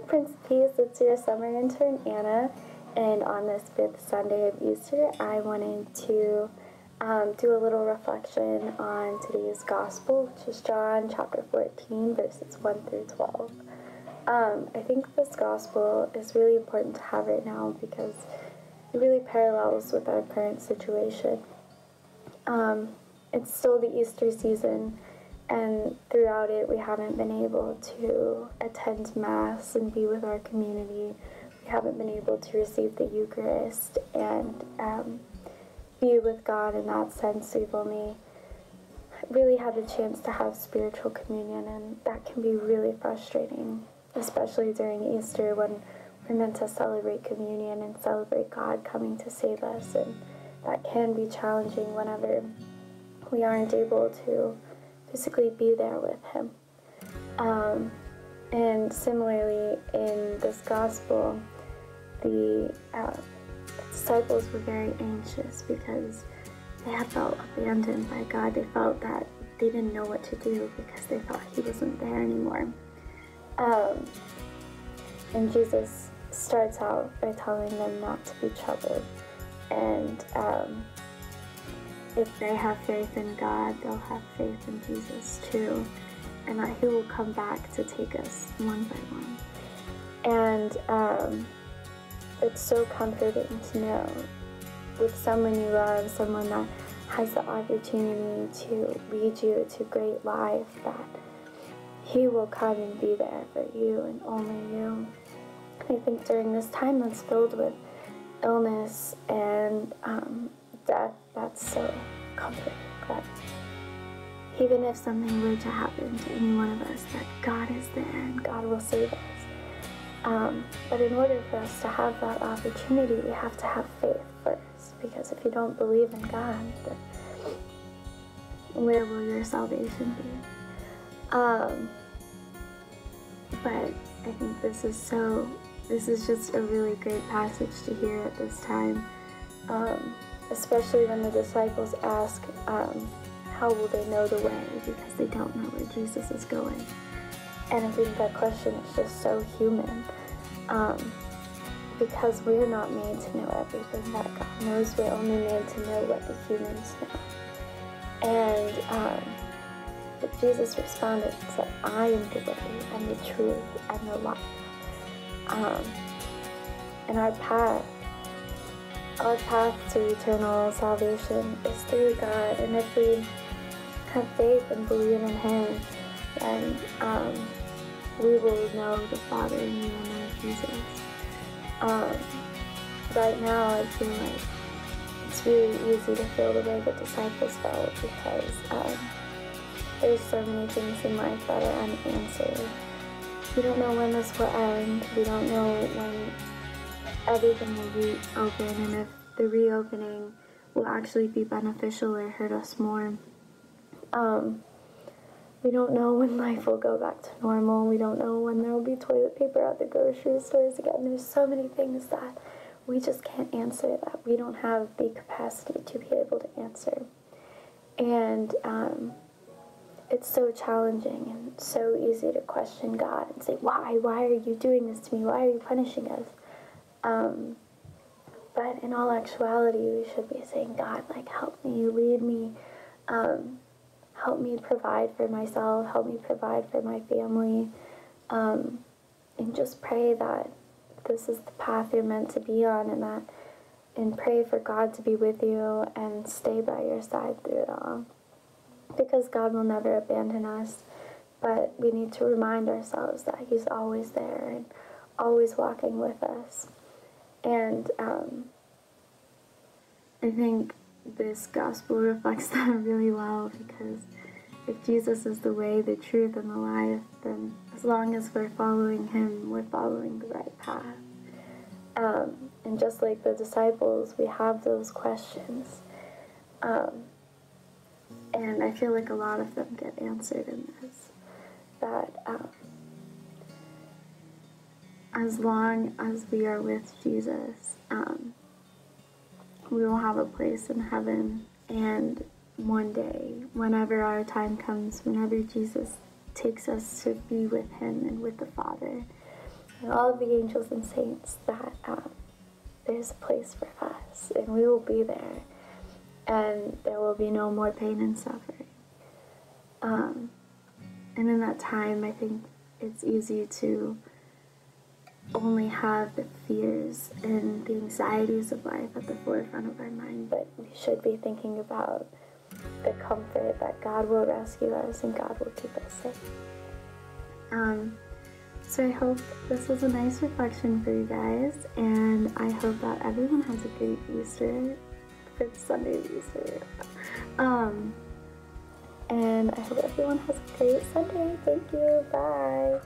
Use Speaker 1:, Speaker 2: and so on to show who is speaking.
Speaker 1: Prince of Peace, it's your summer intern, Anna, and on this 5th Sunday of Easter, I wanted to do a little reflection on today's Gospel, which is John chapter 14, verses 1 through 12. I think this Gospel is really important to have right now because it really parallels with our current situation. It's still the Easter season, and throughout it we haven't been able to attend Mass and be with our community. We haven't been able to receive the Eucharist and be with God in that sense. We've only really had the chance to have spiritual communion, and that can be really frustrating, especially during Easter when we're meant to celebrate communion and celebrate God coming to save us, and that can be challenging whenever we aren't able to physically be there with Him. And similarly, in this Gospel, the disciples were very anxious because they had felt abandoned by God. They felt that they didn't know what to do because they thought He wasn't there anymore. And Jesus starts out by telling them not to be troubled. And if they have faith in God, they'll have faith in Jesus too. And that He will come back to take us one by one. And it's so comforting to know with someone you love, someone that has the opportunity to lead you to great life, that He will come and be there for you and only you. I think during this time that's filled with illness and death, that's so comforting. That even if something were to happen to any one of us, that God is there and God will save us. But in order for us to have that opportunity, we have to have faith first, because if you don't believe in God, then where will your salvation be? But I think this is just a really great passage to hear at this time, especially when the disciples ask, how will they know the way, because they don't know where Jesus is going. And I think that question is just so human, because we're not made to know everything that God knows. We're only made to know what the humans know. And but Jesus responded and said, I am the way and the truth and the life. And our path to eternal salvation is through God. And if we have faith and believe in Him, then we will know the Father and we will know Jesus. Right now, I feel like it's really easy to feel the way the disciples felt, because there's so many things in life that are unanswered. We don't know when this will end. We don't know when everything will reopen, and if the reopening will actually be beneficial or hurt us more. We don't know when life will go back to normal. We don't know when there will be toilet paper at the grocery stores again. There's so many things that we just can't answer, that we don't have the capacity to be able to answer. And it's so challenging and so easy to question God and say, why are you doing this to me? Why are you punishing us? But in all actuality, we should be saying, God, like, help me, lead me, help me provide for myself, help me provide for my family, and just pray that this is the path you're meant to be on, and pray for God to be with you and stay by your side through it all. Because God will never abandon us, but we need to remind ourselves that He's always there and always walking with us. And I think this Gospel reflects that really well, because if Jesus is the way, the truth, and the life, then as long as we're following Him, we're following the right path. And just like the disciples, we have those questions. And I feel like a lot of them get answered in this. That as long as we are with Jesus, we will have a place in heaven. And one day, whenever our time comes, whenever Jesus takes us to be with Him and with the Father, and all of the angels and saints that there's a place for us, and we will be there, and there will be no more pain and suffering. And in that time, I think it's easy to only have the fears and the anxieties of life at the forefront of our mind, but we should be thinking about the comfort that God will rescue us and God will keep us safe. So I hope this was a nice reflection for you guys, and I hope that everyone has a great Easter, for Sunday of Easter. And I hope everyone has a great Sunday. Thank you. Bye.